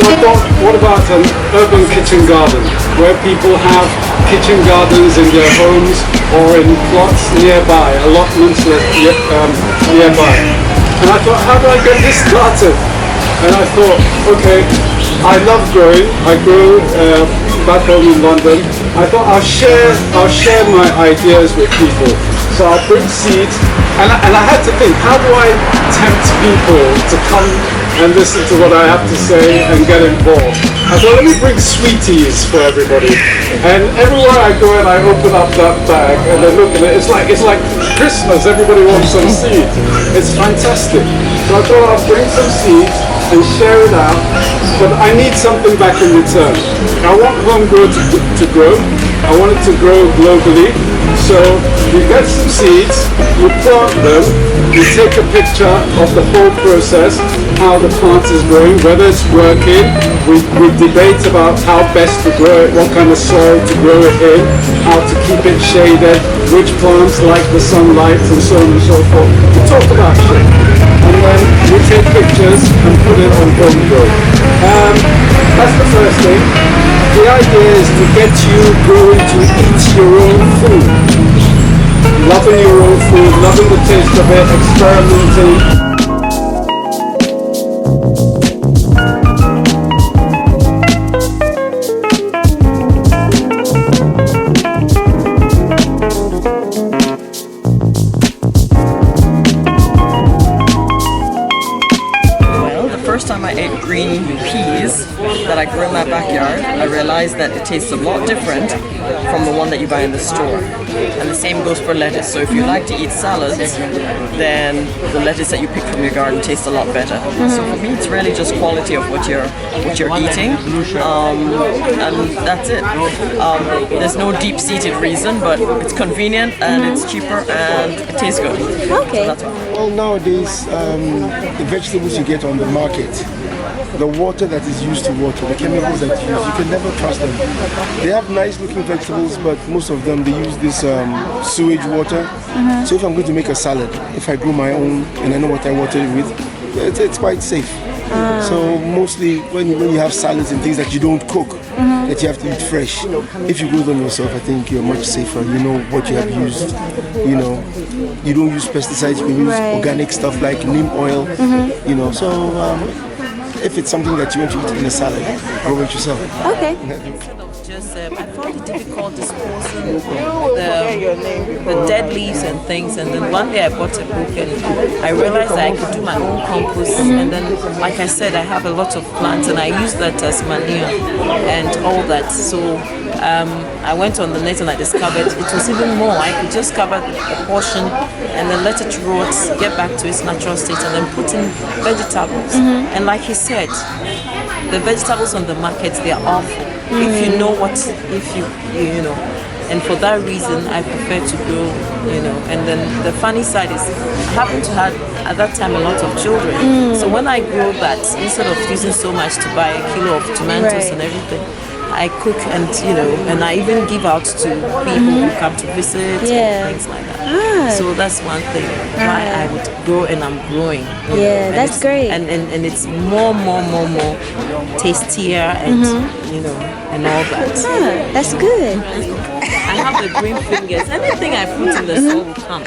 So I thought, what about an urban kitchen garden, where people have kitchen gardens in their homes or in plots nearby, allotments nearby. And I thought, how do I get this started? And I thought, okay, I love growing. I grow back home in London. I thought I'll share my ideas with people. So I'll bring seeds, and I had to think, how do I tempt people to come and listen to what I have to say and get involved? I thought, let me bring sweeties for everybody. And everywhere I go and I open up that bag and they look at it, it's like Christmas. Everybody wants some seeds. It's fantastic. So I thought I'll bring some seeds and share it out, but I need something back in return. I want Homegrow to grow. I want it to grow globally. So you get some seeds, you plant them, you take a picture of the whole process, how the plant is growing, whether it's working. We debate about how best to grow it, what kind of soil to grow it in, how to keep it shaded, which plants like the sunlight, and so on and so forth. We talk about shit. And then we take pictures and put it on Homegrow. That's the first thing. The idea is to get you growing to eat your own food. Loving your own food, loving the taste of it, experimenting. Green peas that I grew in my backyard, I realized that it tastes a lot different from the one that you buy in the store. And the same goes for lettuce. So if you like to eat salads, then the lettuce that you pick from your garden tastes a lot better. So for me, it's really just quality of what you're eating, and that's it. There's no deep-seated reason, but it's convenient and it's cheaper and it tastes good. Okay. So that's all. Well, nowadays, the vegetables you get on the market, the water that is used to water, the chemicals that you use, you can never trust them. They have nice looking vegetables, but most of them, they use this sewage water. So if I'm going to make a salad, if I grow my own and I know what I water it with, it's quite safe. So mostly when you have salads and things that you don't cook, that you have to eat fresh, if you grow them yourself, I think you're much safer. You know what you have used. You know, you don't use pesticides, you can use organic stuff like neem oil. You know, so if it's something that you want to eat in a salad, grow it yourself. Okay. I found it difficult disposing the dead leaves and things, and then one day I bought a book and I realized that I could do my own compost, and then like I said, I have a lot of plants and I use that as manure and all that. So I went on the net and I discovered it was even more. I could just cover a portion and then let it rot, get back to its natural state, and then put in vegetables. And like he said, the vegetables on the market, they are awful. If you know what, you know, and for that reason, I prefer to grow, you know. And then the funny side is, I happened to have at that time a lot of children. So when I grow that, instead of using so much to buy a kilo of tomatoes and everything, I cook and, you know, and I even give out to people who come to visit and things like that. So that's one thing why I would grow, and I'm growing. Yeah, that's great. And it's more tastier and, you know, and all that. That's good. I have the green fingers. Anything I put in the soil will come.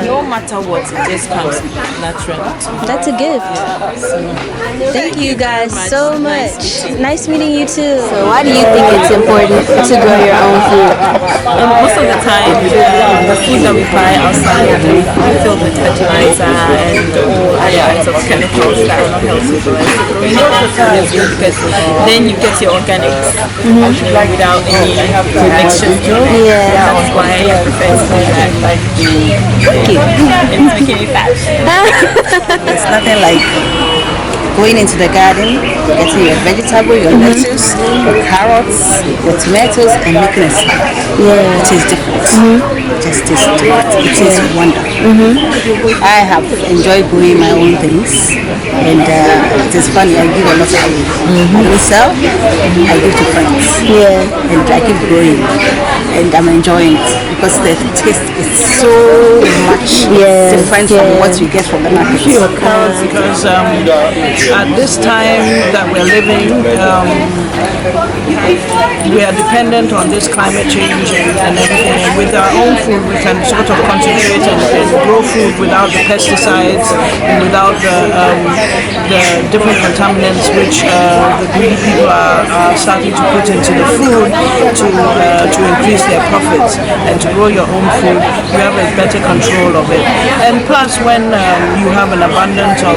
No matter what, it just comes naturally. That's a gift. Thank you guys so much. Nice meeting you too. So why do you think it's important to grow your own food? Most of the time, the food that we buy outside is filled with fertilizer and all other kinds of chemicals that are not healthy for us. Growing your own food is good because then you get your organics without any mixtures. That's why I prefer to do that. Thank you. It's making me fat. It's nothing like going into the garden, getting your vegetable, your lettuce, your carrots, your tomatoes, and making a salad. It is different. It just tastes different. It is wonderful. I have enjoyed growing my own things, and it is funny. I give a lot away. I don't sell. I give to friends. Yeah. And I keep growing, and I'm enjoying it because the taste is so much different from what you get from the market. Because at this time that we're living, we are dependent on this climate change and everything. And with our own food, we can sort of concentrate and grow food without the pesticides and without the different contaminants which the greedy people are starting to put into the food to increase their profits. And to grow your own food, you have a better control of it. And plus, when you have an abundance of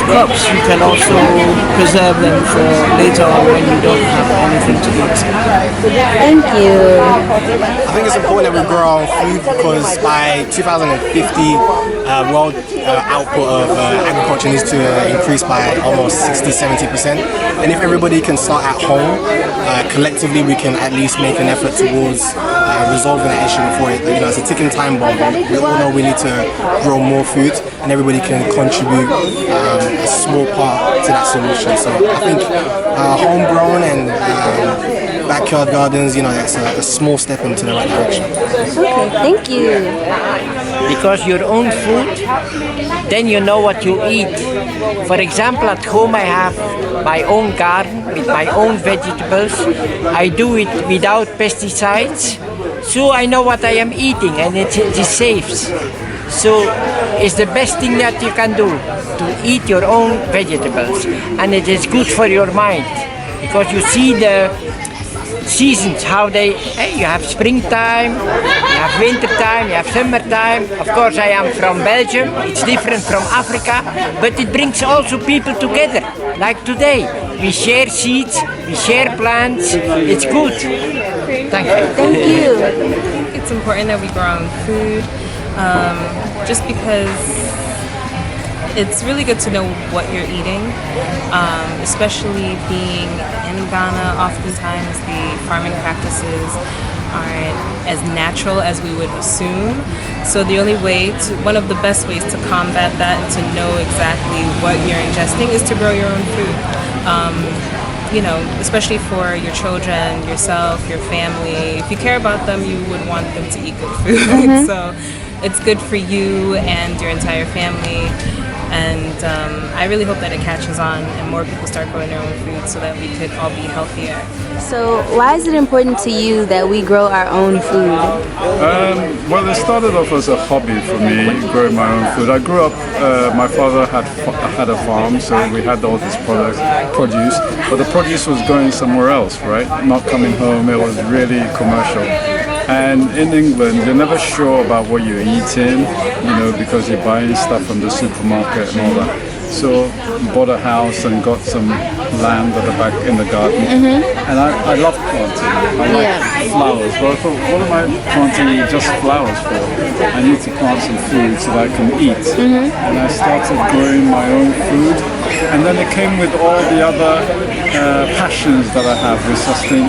crops, you can also preserve them for later on when you don't have anything to eat. Thank you. I think it's important that we grow our own food because by 2050, world output of agriculture needs to increase by almost 60-70%. And if everybody can start at home, collectively we can at least make an effort towards resolving that issue before it. You know, it's a ticking time bomb. We all know we need to grow more food, and everybody can contribute a small part to that solution. So I think homegrown and backyard gardens, you know, that's a small step into the right direction. Okay, thank you. Because your own food, then you know what you eat. For example, at home I have my own garden with my own vegetables. I do it without pesticides, so I know what I am eating, and it is safe. So it's the best thing that you can do, to eat your own vegetables, and it is good for your mind because you see the seasons, how you have springtime, you have wintertime, you have summertime. Of course, I am from Belgium. It's different from Africa, but it brings also people together. Like today, we share seeds, we share plants. It's good. Thank you. Thank you. I think it's important that we grow our own food, just because it's really good to know what you're eating, especially being in Ghana. Oftentimes the farming practices aren't as natural as we would assume. So the only way one of the best ways to combat that and to know exactly what you're ingesting is to grow your own food. You know, especially for your children, yourself, your family. If you care about them, you would want them to eat good food. So it's good for you and your entire family. And I really hope that it catches on and more people start growing their own food so that we could all be healthier. So why is it important to you that we grow our own food? Well, it started off as a hobby for me, growing my own food. I grew up, my father had a farm, so we had all this produce, but the produce was going somewhere else, right? Not coming home, it was really commercial. And in England, you're never sure about what you're eating, you know, because you're buying stuff from the supermarket and all that. So bought a house and got some land at the back in the garden. And I love planting. I like flowers, but I thought, what am I planting just flowers for? I need to plant some food so that I can eat. And I started growing my own food. And then it came with all the other passions that I have with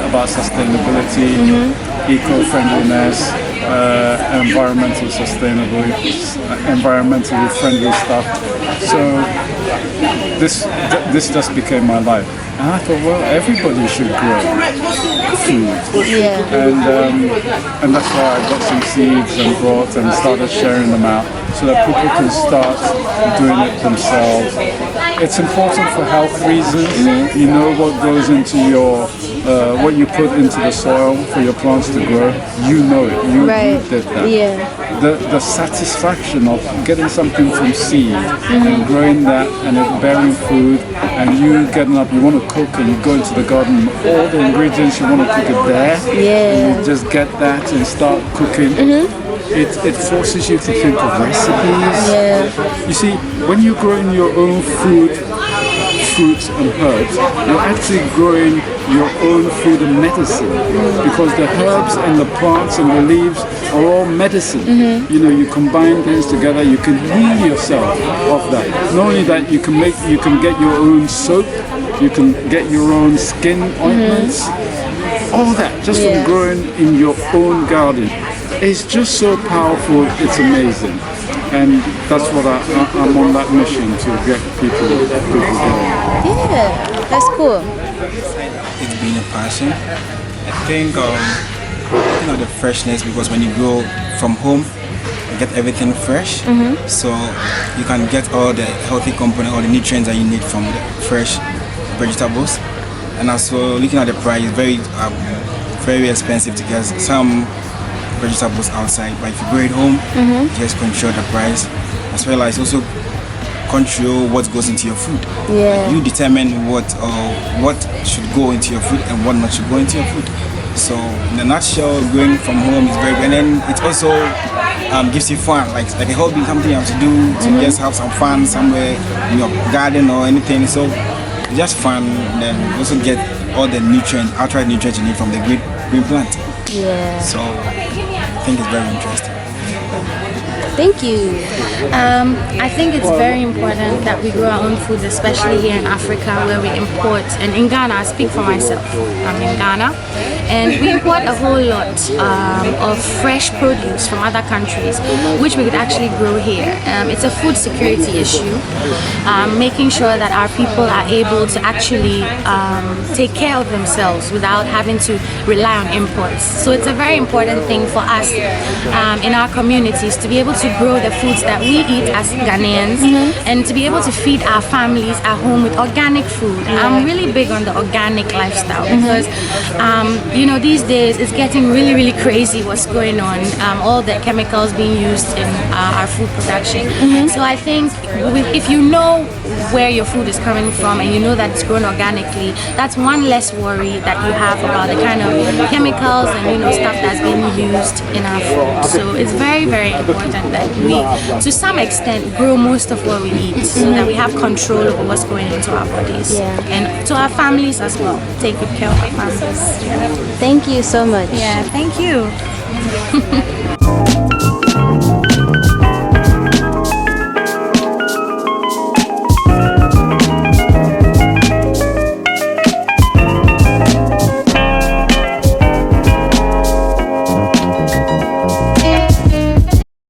about sustainability, eco-friendliness, environmentally friendly stuff. So this just became my life. And I thought, well, everybody should grow food. And that's why I got some seeds and brought and started sharing them out so that people can start doing it themselves. It's important for health reasons. You know what goes into your, what you put into the soil for your plants to grow. You know it. You did that. The satisfaction of getting something from seed and growing that and it bearing fruit, and you getting up, you want to cook and you go into the garden, all the ingredients you want to cook it there, and you just get that and start cooking. It forces you to think of recipes. You see, when you're growing your own fruits and herbs, you're actually growing your own food and medicine, because the herbs and the plants and the leaves are all medicine. You know, you combine things together, you can heal yourself of that. Not only that, you can get your own soap, you can get your own skin ointments, all that just from growing in your own garden. It's just so powerful, it's amazing. And that's what I'm on that mission to get people going. Yeah, that's cool. It's been a passion. I think the freshness, because when you grow from home, you get everything fresh, so you can get all the healthy components, all the nutrients that you need from the fresh vegetables. And also looking at the price, it's very expensive to get some vegetables outside, but if you grow it home, just control the price, as well as also control what goes into your food. Yeah. You determine what should go into your food and what not should go into your food. So in a nutshell, growing from home is very good, and then it also gives you fun, like a hobby, something you have to do to just have some fun somewhere in your garden or anything. So just fun, and then also get all the outright nutrients you need from the green plant. Yeah. So I think it's very interesting. Thank you. I think it's very important that we grow our own foods, especially here in Africa where we import. And in Ghana, I speak for myself, I'm in Ghana, and we import a whole lot of fresh produce from other countries, which we could actually grow here. It's a food security issue, making sure that our people are able to actually take care of themselves without having to rely on imports. So it's a very important thing for us in our communities to be able to grow the foods that we eat as Ghanaians, and to be able to feed our families at home with organic food. I'm really big on the organic lifestyle because these days it's getting really crazy what's going on, all the chemicals being used in our food production. So I think if you know where your food is coming from and you know that it's grown organically, that's one less worry that you have about the kind of chemicals and stuff that's being used in our food. So it's very important that we, to some extent, grow most of what we eat so that we have control over what's going into our bodies and to our families as well. Take good care of our families. Thank you so much. Yeah, thank you.